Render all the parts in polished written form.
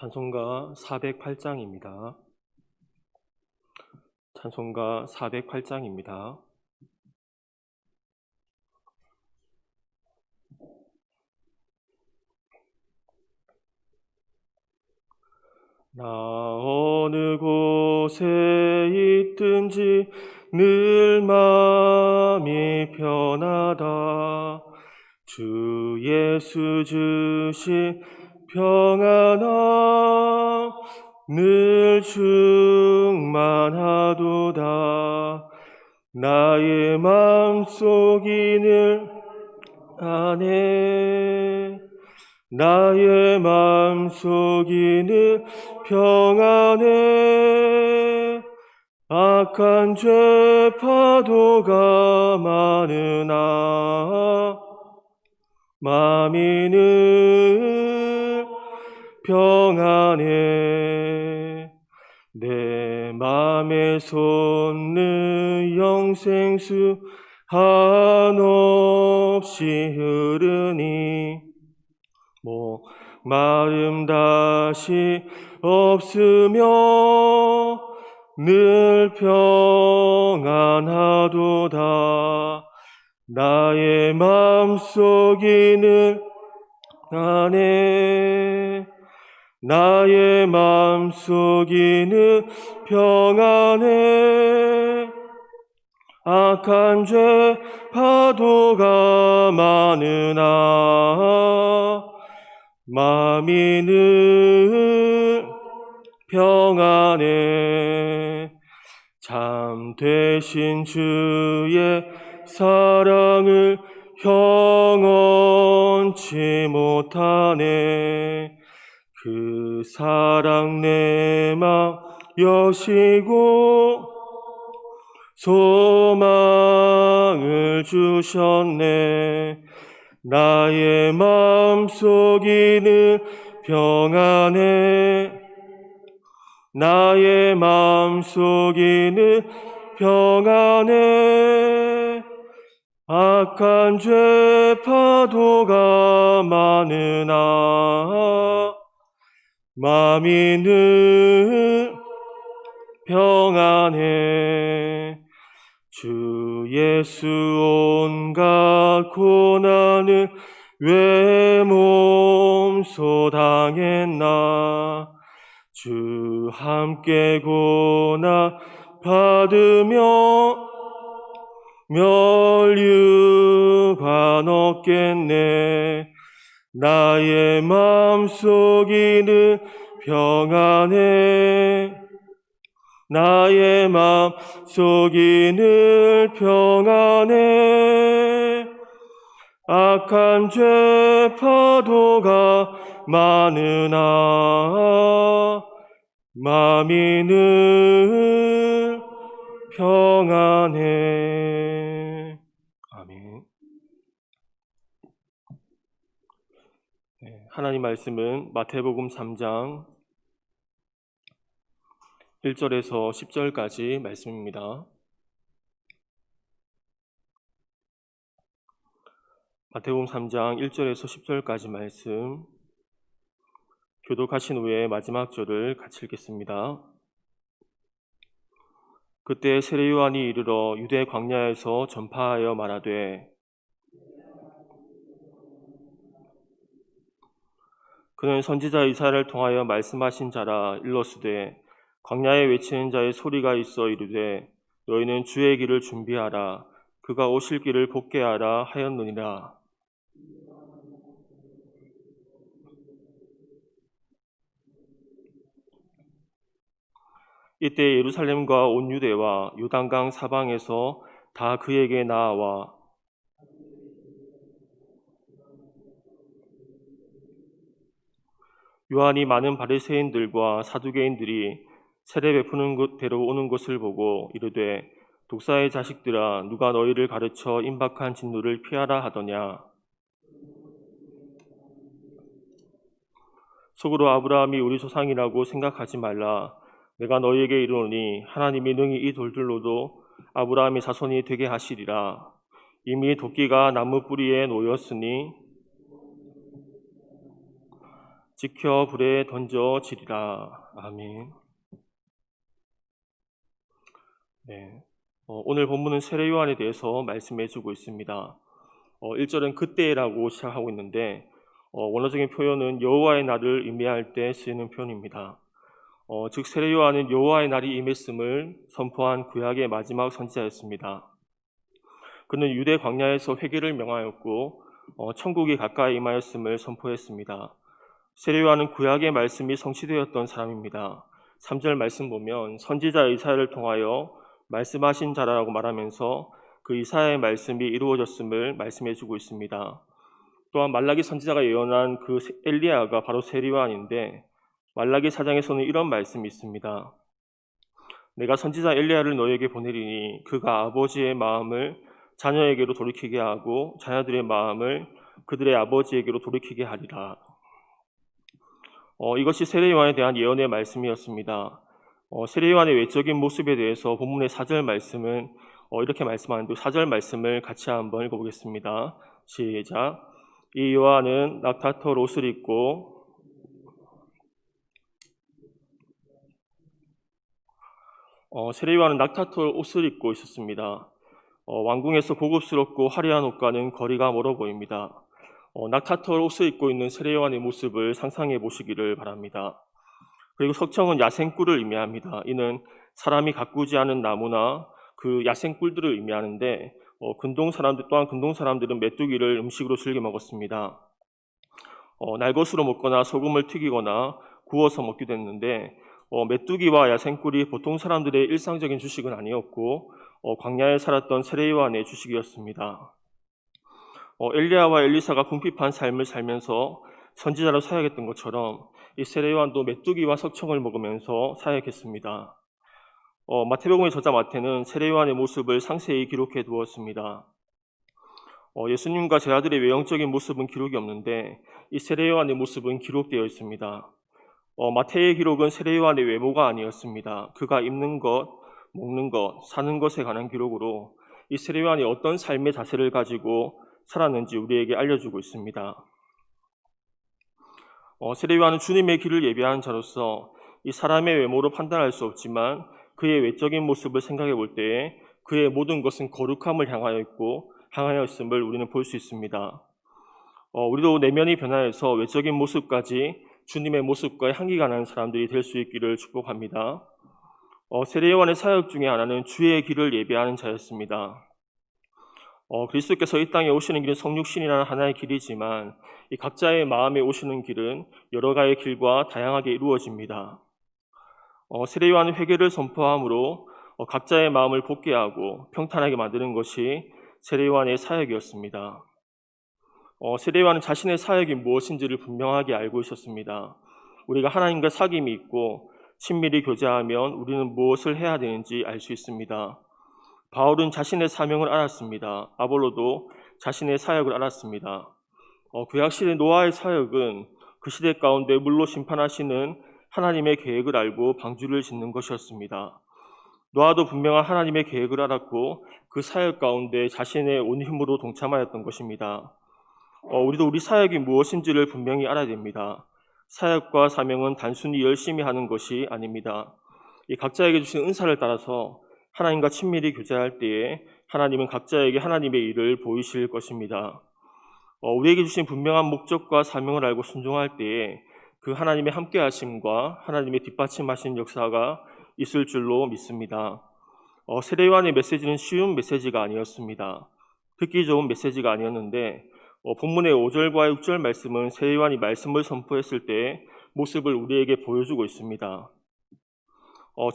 찬송가 408장입니다. 찬송가 408장입니다. 나 어느 곳에 있든지 늘 마음이 편하다. 주 예수 주신 평안함 늘 충만하도다. 나의 마음속이 늘 안해. 나의 마음속이 늘 평안해. 악한 죄 파도가 많으나 마음이 늘 평안해. 내 맘에 솟는 영생수 한없이 흐르니 마음 다시 없으며 늘 평안하도다. 나의 마음속이 늘 안해. 나의 마음속이 늘 평안해. 악한 죄 파도가 많으나 마음이 늘 평안해. 참 되신 주의 사랑을 형언치 못하네. 그 사랑 내 맘 여시고 소망을 주셨네. 나의 마음속이 늘 평안해. 나의 마음속이 늘 평안해. 악한 죄 파도가 많으나 마음이 늘 평안해. 주 예수 온갖 고난을 왜 몸소 당했나. 주 함께 고난 받으며 멸류관 얻겠네. 나의 마음속이 늘 평안해. 나의 마음속이 늘 평안해. 악한 죄 파도가 많으나 마음이 늘 평안해. 아멘. 하나님 말씀은 마태복음 3장 1절에서 10절까지 말씀입니다. 마태복음 3장 1절에서 10절까지 말씀 교독하신 후에 마지막 절을 같이 읽겠습니다. 그때 세례 요한이 이르러 유대 광야에서 전파하여 말하되 그는 선지자 이사야를 통하여 말씀하신 자라. 일러스되 광야에 외치는 자의 소리가 있어 이르되 너희는 주의 길을 준비하라. 그가 오실 길을 곱게 하라 하였느니라. 이때 예루살렘과 온 유대와 요단강 사방에서 다 그에게 나아와 요한이 많은 바리새인들과 사두개인들이 세례 베푸는 데로 오는 것을 보고 이르되 독사의 자식들아, 누가 너희를 가르쳐 임박한 진노를 피하라 하더냐. 속으로 아브라함이 우리 조상이라고 생각하지 말라. 내가 너희에게 이르노니 하나님이 능히 이 돌들로도 아브라함의 자손이 되게 하시리라. 이미 도끼가 나무 뿌리에 놓였으니 지켜 불에 던져지리라. 아멘. 네. 오늘 본문은 세례 요한에 대해서 말씀해 주고 있습니다. 1절은 그때라고 시작하고 있는데 원어적인 표현은 여호와의 날을 의미할 때 쓰이는 표현입니다. 즉 세례 요한은 여호와의 날이 임했음을 선포한 구약의 마지막 선지자였습니다. 그는 유대 광야에서 회개를 명하였고 천국이 가까이 임하였음을 선포했습니다. 세례 요한은 구약의 말씀이 성취되었던 사람입니다. 3절 말씀 보면 선지자 이사야를 통하여 말씀하신 자라고 말하면서 그 이사야의 말씀이 이루어졌음을 말씀해주고 있습니다. 또한 말라기 선지자가 예언한 그 엘리야가 바로 세례 요한인데 말라기 4장에서는 이런 말씀이 있습니다. 내가 선지자 엘리야를 너에게 보내리니 그가 아버지의 마음을 자녀에게로 돌이키게 하고 자녀들의 마음을 그들의 아버지에게로 돌이키게 하리라. 이것이 세례 요한에 대한 예언의 말씀이었습니다. 세례 요한의 외적인 모습에 대해서 본문의 4절 말씀은 이렇게 말씀하는데 4절 말씀을 같이 한번 읽어보겠습니다. 시작. 이 요한은 낙타털 옷을 입고 세례 요한은 낙타털 옷을 입고 있었습니다. 왕궁에서 고급스럽고 화려한 옷과는 거리가 멀어 보입니다. 낙타털 옷을 입고 있는 세례 요한의 모습을 상상해 보시기를 바랍니다. 그리고 석청은 야생꿀을 의미합니다. 이는 사람이 가꾸지 않은 나무나 그 야생꿀들을 의미하는데 근동 사람들은 메뚜기를 음식으로 즐겨 먹었습니다. 날것으로 먹거나 소금을 튀기거나 구워서 먹기도 했는데 메뚜기와 야생꿀이 보통 사람들의 일상적인 주식은 아니었고 광야에 살았던 세례 요한의 주식이었습니다. 엘리야와 엘리사가 궁핍한 삶을 살면서 선지자로 사역했던 것처럼 이 세례 요한도 메뚜기와 석청을 먹으면서 사역했습니다. 마태복음의 저자 마태는 세례 요한의 모습을 상세히 기록해 두었습니다. 예수님과 제 아들의 외형적인 모습은 기록이 없는데 이 세례 요한의 모습은 기록되어 있습니다. 마태의 기록은 세례 요한의 외모가 아니었습니다. 그가 입는 것, 먹는 것, 사는 것에 관한 기록으로 이 세례 요한이 어떤 삶의 자세를 가지고 살았는지 우리에게 알려주고 있습니다. 세례 요한은 주님의 길을 예비한 자로서 이 사람의 외모로 판단할 수 없지만 그의 외적인 모습을 생각해 볼 때에 그의 모든 것은 거룩함을 향하였음을 우리는 볼 수 있습니다. 우리도 내면이 변화해서 외적인 모습까지 주님의 모습과 향기가 나는 사람들이 될 수 있기를 축복합니다. 세례 요한의 사역 중에 하나는 주의 길을 예비하는 자였습니다. 그리스도께서 이 땅에 오시는 길은 성육신이라는 하나의 길이지만 이 각자의 마음에 오시는 길은 여러 가지 길과 다양하게 이루어집니다. 세례 요한은 회개를 선포함으로 각자의 마음을 굳게 하고 평탄하게 만드는 것이 세례 요한의 사역이었습니다. 세례 요한은 자신의 사역이 무엇인지를 분명하게 알고 있었습니다. 우리가 하나님과 사귐이 있고 친밀히 교제하면 우리는 무엇을 해야 되는지 알 수 있습니다. 바울은 자신의 사명을 알았습니다. 아볼로도 자신의 사역을 알았습니다. 구약시대 노아의 사역은 그 시대 가운데 물로 심판하시는 하나님의 계획을 알고 방주를 짓는 것이었습니다. 노아도 분명한 하나님의 계획을 알았고 그 사역 가운데 자신의 온 힘으로 동참하였던 것입니다. 우리도 우리 사역이 무엇인지를 분명히 알아야 됩니다. 사역과 사명은 단순히 열심히 하는 것이 아닙니다. 이 각자에게 주신 은사를 따라서 하나님과 친밀히 교제할 때에 하나님은 각자에게 하나님의 일을 보이실 것입니다. 우리에게 주신 분명한 목적과 사명을 알고 순종할 때에 그 하나님의 함께하심과 하나님의 뒷받침하신 역사가 있을 줄로 믿습니다. 세례 요한의 메시지는 쉬운 메시지가 아니었습니다. 듣기 좋은 메시지가 아니었는데 본문의 5절과 6절 말씀은 세례 요한이 말씀을 선포했을 때의 모습을 우리에게 보여주고 있습니다.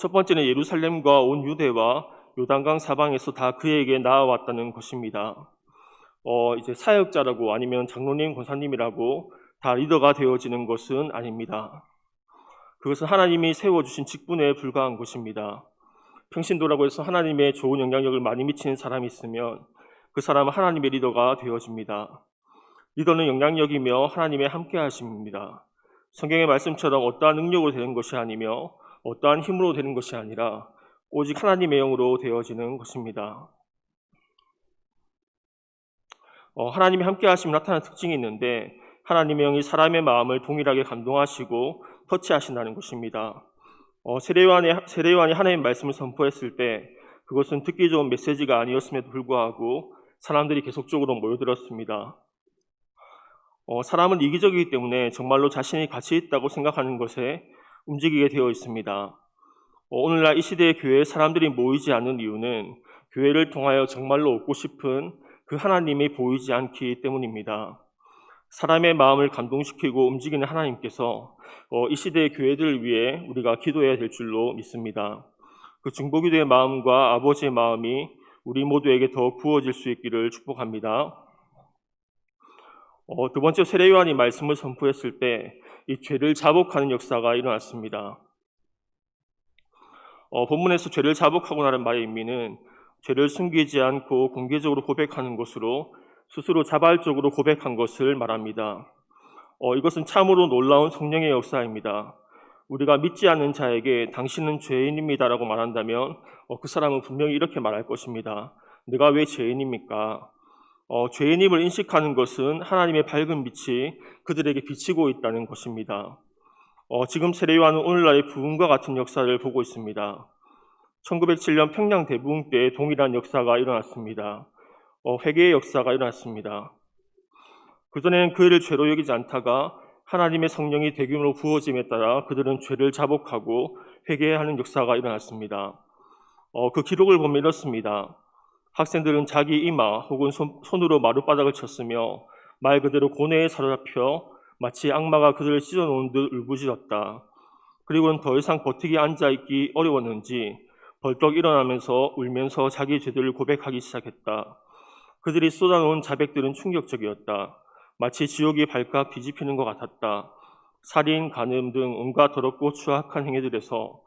첫 번째는 예루살렘과 온 유대와 요단강 사방에서 다 그에게 나아왔다는 것입니다. 이제 사역자라고 아니면 장로님, 권사님이라고 다 리더가 되어지는 것은 아닙니다. 그것은 하나님이 세워주신 직분에 불과한 것입니다. 평신도라고 해서 하나님의 좋은 영향력을 많이 미치는 사람이 있으면 그 사람은 하나님의 리더가 되어집니다. 리더는 영향력이며 하나님의 함께하심입니다. 성경의 말씀처럼 어떠한 능력으로 되는 것이 아니며 어떠한 힘으로 되는 것이 아니라 오직 하나님의 영으로 되어지는 것입니다. 하나님의 함께하심이 나타나는 특징이 있는데 하나님의 영이 사람의 마음을 동일하게 감동하시고 터치하신다는 것입니다. 세례요한이 하나님의 말씀을 선포했을 때 그것은 듣기 좋은 메시지가 아니었음에도 불구하고 사람들이 계속적으로 모여들었습니다. 사람은 이기적이기 때문에 정말로 자신이 가치 있다고 생각하는 것에 움직이게 되어 있습니다. 오늘날 이 시대의 교회에 사람들이 모이지 않는 이유는 교회를 통하여 정말로 얻고 싶은 그 하나님이 보이지 않기 때문입니다. 사람의 마음을 감동시키고 움직이는 하나님께서 이 시대의 교회들을 위해 우리가 기도해야 될 줄로 믿습니다. 그 중보기도의 마음과 아버지의 마음이 우리 모두에게 더 부어질 수 있기를 축복합니다. 두 번째, 세례요한이 말씀을 선포했을 때 이 죄를 자복하는 역사가 일어났습니다. 본문에서 죄를 자복하고나는 말의 의미는 죄를 숨기지 않고 공개적으로 고백하는 것으로 스스로 자발적으로 고백한 것을 말합니다. 이것은 참으로 놀라운 성령의 역사입니다. 우리가 믿지 않는 자에게 당신은 죄인입니다라고 말한다면 그 사람은 분명히 이렇게 말할 것입니다. 내가 왜 죄인입니까? 죄인임을 인식하는 것은 하나님의 밝은 빛이 그들에게 비치고 있다는 것입니다. 지금 세례요한은 오늘날의 부흥과 같은 역사를 보고 있습니다. 1907년 평양 대부흥 때 동일한 역사가 일어났습니다. 회개의 역사가 일어났습니다. 그전에는 그 일을 죄로 여기지 않다가 하나님의 성령이 대규모로 부어짐에 따라 그들은 죄를 자복하고 회개하는 역사가 일어났습니다. 그 기록을 보면 이렇습니다. 학생들은 자기 이마 혹은 손으로 마룻바닥을 쳤으며 말 그대로 고뇌에 사로잡혀 마치 악마가 그들을 찢어놓은 듯 울부짖었다. 그리고는 더 이상 버티기 앉아있기 어려웠는지 벌떡 일어나면서 울면서 자기 죄들을 고백하기 시작했다. 그들이 쏟아놓은 자백들은 충격적이었다. 마치 지옥이 발칵 뒤집히는 것 같았다. 살인, 간음 등 온갖 더럽고 추악한 행위들에서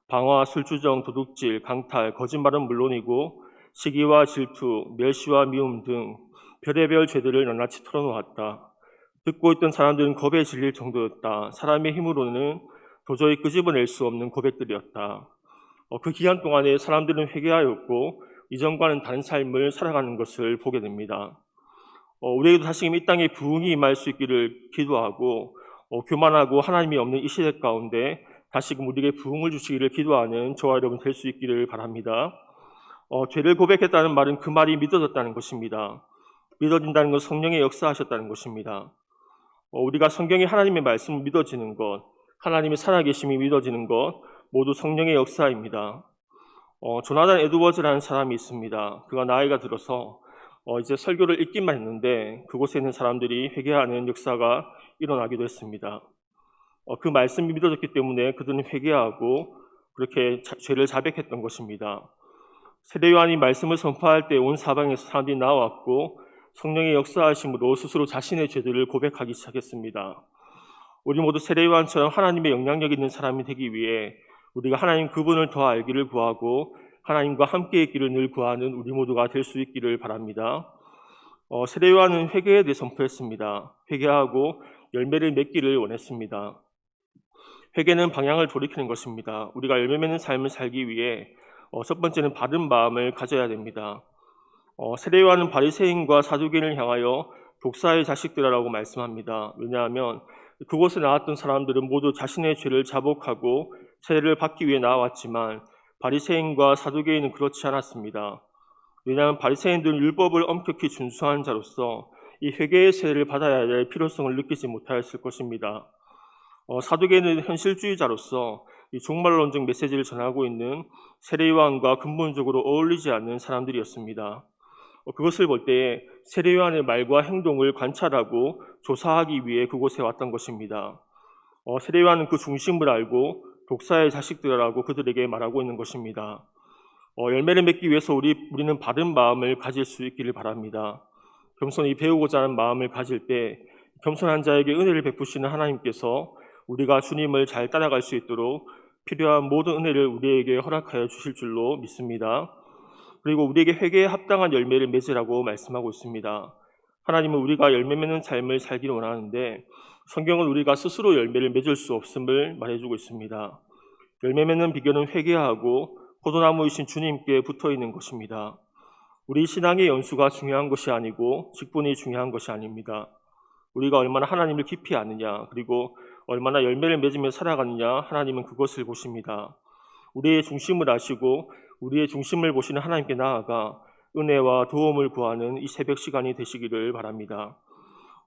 방화, 술주정, 도둑질, 강탈, 거짓말은 물론이고 시기와 질투, 멸시와 미움 등 별의별 죄들을 낱낱이 털어놓았다. 듣고 있던 사람들은 겁에 질릴 정도였다. 사람의 힘으로는 도저히 끄집어낼 수 없는 고백들이었다. 그 기간 동안에 사람들은 회개하였고 이전과는 다른 삶을 살아가는 것을 보게 됩니다. 우리에게도 다시금 이 땅에 부흥이 임할 수 있기를 기도하고 교만하고 하나님이 없는 이 시대 가운데 다시금 우리에게 부흥을 주시기를 기도하는 저와 여러분 될 수 있기를 바랍니다. 죄를 고백했다는 말은 그 말이 믿어졌다는 것입니다. 믿어진다는 건 성령의 역사하셨다는 것입니다. 우리가 성경이 하나님의 말씀을 믿어지는 것, 하나님의 살아계심이 믿어지는 것 모두 성령의 역사입니다. 조나단 에드워즈라는 사람이 있습니다. 그가 나이가 들어서 이제 설교를 읽기만 했는데 그곳에 있는 사람들이 회개하는 역사가 일어나기도 했습니다. 그 말씀이 믿어졌기 때문에 그들은 회개하고 그렇게 죄를 자백했던 것입니다. 세례요한이 말씀을 선포할 때 온 사방에서 사람들이 나왔고 성령의 역사하심으로 스스로 자신의 죄들을 고백하기 시작했습니다. 우리 모두 세례요한처럼 하나님의 영향력 있는 사람이 되기 위해 우리가 하나님 그분을 더 알기를 구하고 하나님과 함께 있기를 늘 구하는 우리 모두가 될 수 있기를 바랍니다. 세례요한은 회개에 대해 선포했습니다. 회개하고 열매를 맺기를 원했습니다. 회개는 방향을 돌이키는 것입니다. 우리가 열매 맺는 삶을 살기 위해 첫 번째는 바른 마음을 가져야 됩니다. 세례요한은 바리새인과 사두개인을 향하여 독사의 자식들이라고 말씀합니다. 왜냐하면 그곳에 나왔던 사람들은 모두 자신의 죄를 자복하고 세례를 받기 위해 나왔지만 바리새인과 사두개인은 그렇지 않았습니다. 왜냐하면 바리새인들은 율법을 엄격히 준수한 자로서 이 회개의 세례를 받아야 할 필요성을 느끼지 못하였을 것입니다. 사두개인은 현실주의자로서 이 종말론적 메시지를 전하고 있는 세례요한과 근본적으로 어울리지 않는 사람들이었습니다. 그것을 볼 때에 세례요한의 말과 행동을 관찰하고 조사하기 위해 그곳에 왔던 것입니다. 세례요한은 그 중심을 알고 독사의 자식들이라고 그들에게 말하고 있는 것입니다. 열매를 맺기 위해서 우리는 바른 마음을 가질 수 있기를 바랍니다. 겸손히 배우고자 하는 마음을 가질 때 겸손한 자에게 은혜를 베푸시는 하나님께서 우리가 주님을 잘 따라갈 수 있도록 필요한 모든 은혜를 우리에게 허락하여 주실 줄로 믿습니다. 그리고 우리에게 회개에 합당한 열매를 맺으라고 말씀하고 있습니다. 하나님은 우리가 열매 맺는 삶을 살기를 원하는데 성경은 우리가 스스로 열매를 맺을 수 없음을 말해주고 있습니다. 열매 맺는 비결은 회개하고 포도나무이신 주님께 붙어있는 것입니다. 우리 신앙의 연수가 중요한 것이 아니고 직분이 중요한 것이 아닙니다. 우리가 얼마나 하나님을 깊이 아느냐, 그리고 얼마나 열매를 맺으며 살아가느냐, 하나님은 그것을 보십니다. 우리의 중심을 아시고 우리의 중심을 보시는 하나님께 나아가 은혜와 도움을 구하는 이 새벽 시간이 되시기를 바랍니다.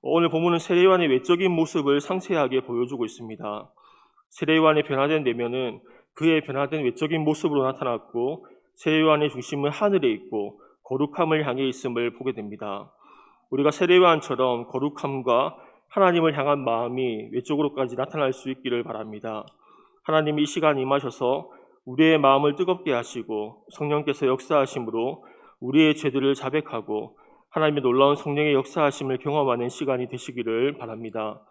오늘 본문은 세례요한의 외적인 모습을 상세하게 보여주고 있습니다. 세례요한의 변화된 내면은 그의 변화된 외적인 모습으로 나타났고, 세례요한의 중심은 하늘에 있고 거룩함을 향해 있음을 보게 됩니다. 우리가 세례요한처럼 거룩함과 하나님을 향한 마음이 외적으로까지 나타날 수 있기를 바랍니다. 하나님이 이 시간 임하셔서 우리의 마음을 뜨겁게 하시고 성령께서 역사하심으로 우리의 죄들을 자백하고 하나님의 놀라운 성령의 역사하심을 경험하는 시간이 되시기를 바랍니다.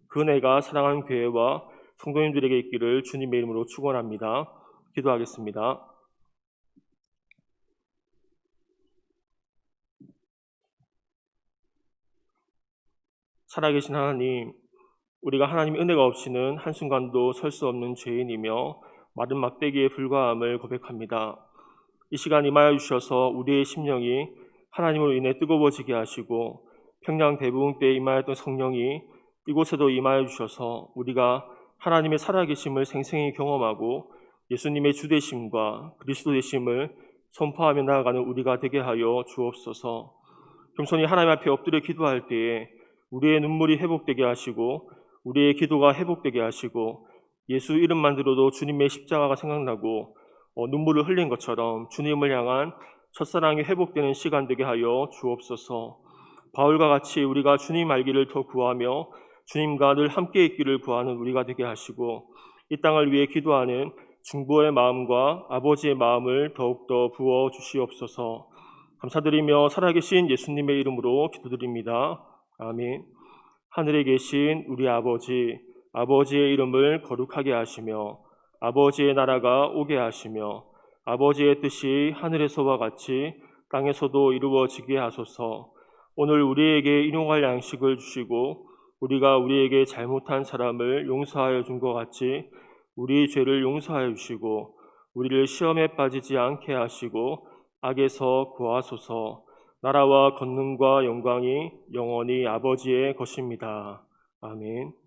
그 은혜가 사랑하는 교회와 성도님들에게 있기를 주님의 이름으로 축원합니다. 기도하겠습니다. 살아계신 하나님, 우리가 하나님의 은혜가 없이는 한순간도 설 수 없는 죄인이며 마른 막대기에 불과함을 고백합니다. 이 시간 임하여 주셔서 우리의 심령이 하나님으로 인해 뜨거워지게 하시고 평양 대부흥 때에 임하였던 성령이 이곳에도 임하여 주셔서 우리가 하나님의 살아계심을 생생히 경험하고 예수님의 주되심과 그리스도 되심을 선포하며 나아가는 우리가 되게 하여 주옵소서. 겸손히 하나님 앞에 엎드려 기도할 때에 우리의 눈물이 회복되게 하시고 우리의 기도가 회복되게 하시고 예수 이름만 들어도 주님의 십자가가 생각나고 눈물을 흘린 것처럼 주님을 향한 첫사랑이 회복되는 시간 되게 하여 주옵소서. 바울과 같이 우리가 주님 알기를 더 구하며 주님과 늘 함께 있기를 구하는 우리가 되게 하시고 이 땅을 위해 기도하는 중보의 마음과 아버지의 마음을 더욱더 부어 주시옵소서. 감사드리며 살아계신 예수님의 이름으로 기도드립니다. 아멘. 하늘에 계신 우리 아버지, 아버지의 이름을 거룩하게 하시며 아버지의 나라가 오게 하시며 아버지의 뜻이 하늘에서와 같이 땅에서도 이루어지게 하소서. 오늘 우리에게 일용할 양식을 주시고 우리가 우리에게 잘못한 사람을 용서하여 준 것 같이 우리 죄를 용서하여 주시고 우리를 시험에 빠지지 않게 하시고 악에서 구하소서. 나라와 권능과 영광이 영원히 아버지의 것입니다. 아멘.